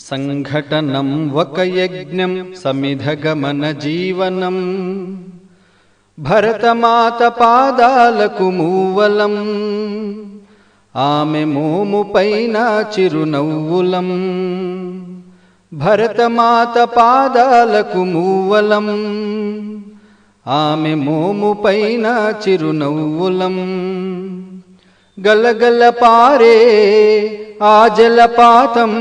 సంఘటనం ఒక యజ్ఞం సమిధగమన జీవనం భరతమాత పాదాలకు మూవలం ఆమె మోముపైన చిరునవ్వులం భరతమాత పాదాలకు మూవలం ఆమె మోముపైన చిరునవ్వులం గలగల పారే ఆ జలపాతం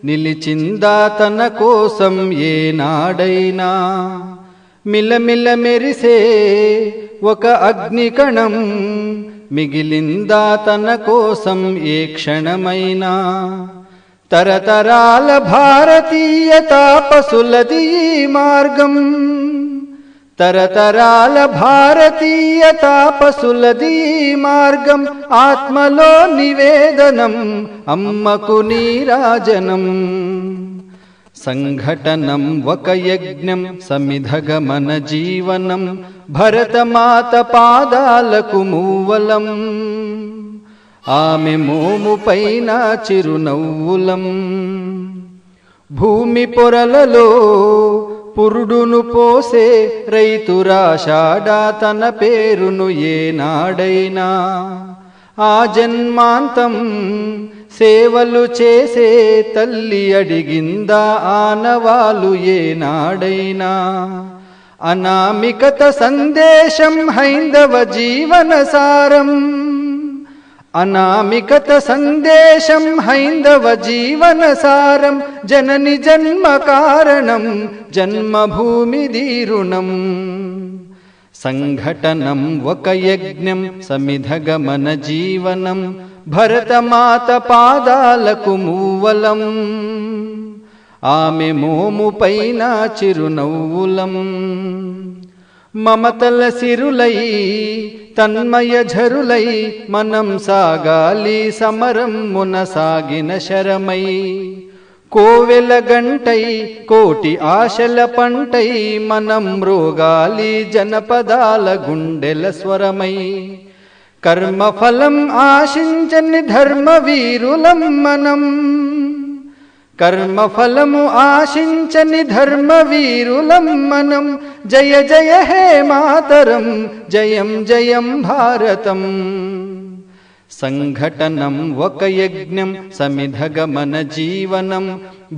నిలిచిందా తన కోసం ఏనాడైనా మిలమిల మెరిసే ఒక అగ్నికణం మిగిలిందా తన కోసం ఏ క్షణమైనా తరతరాల భారతీయ తాపసులది మార్గం తరతరాల భారతీయ తాపసులది మార్గం ఆత్మలో నివేదనం అమ్మకు నీరాజనం సంఘటనం ఒక యజ్ఞం సమిధగమన జీవనం భరతమాత పాదాలకు మూవలం ఆమె మోముపైన చిరునవ్వులం భూమి పొరలలో పురుడును పోసే రైతురాషాఢా తన పేరును ఏనాడైనా ఆ జన్మాంతం సేవలు చేసే తల్లి అడిగిందా ఆనవాలు ఏనాడైనా అనామికత సందేశం హైందవ జీవన సారం అనామికత సందేశం హైందవ జీవన సారం జనని జన్మ కారణం జన్మభూమి దీరుణం సంఘటనం ఒక యజ్ఞం సమిధగమన జీవనం భరతమాత పాదాలకు మూవలం ఆమె మోముపైన చిరునవ్వులం మమతల సిరులై తన్మయ ఝరులై మనం సాగాలి సమరం మునసాగిన శరమై కోవెల గంటై కోటి ఆశల పంటై మనం మ్రోగాలి జనపదాల గుండెల స్వరమై కర్మఫలం ఆశించని ధర్మవీరులం మనం కర్మఫలము ఆశించని ధర్మవీరులం మనం జయ జయ హే మాతరం జయం జయం భారతం సంఘటనం ఒక యజ్ఞం సమిధగమన జీవనం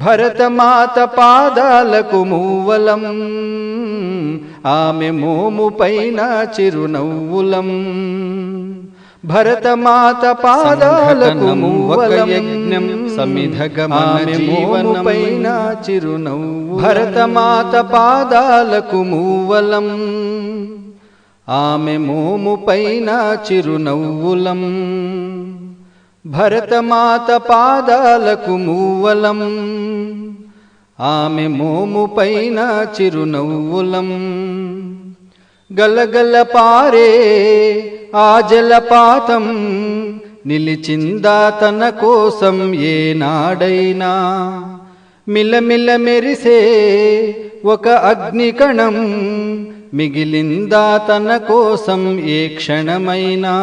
భరతమాత పాదాలకు మూవలం ఆమె మోముపైన చిరునవ్వులం భరతమాత పాదాలకు మూవలం యజ్ఞం సమిధగమన జీవనపైన చిరునవ్వు భరతమాత పాదాలకు మూవలం ఆమె మోముపైన చిరునవ్వులం భరతమాత పాదాలకు మూవలం ఆమె మోముపైన చిరునవ్వులం గలగల పారే ఆ జలపాతం నిలిచిందా తన కోసం ఏనాడైనా మిలమిల మెరిసే ఒక అగ్నికణం మిగిలిందా తన కోసం ఏ క్షణమైనా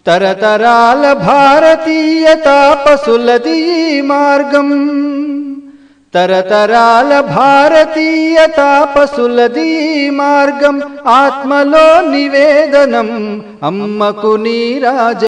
తరతరాల భారతీయ తాపసులది మార్గం తరతరాల భారతీయ తాపసులది మార్గం ఆత్మలో నివేదనం అమ్మకు నీరాజనం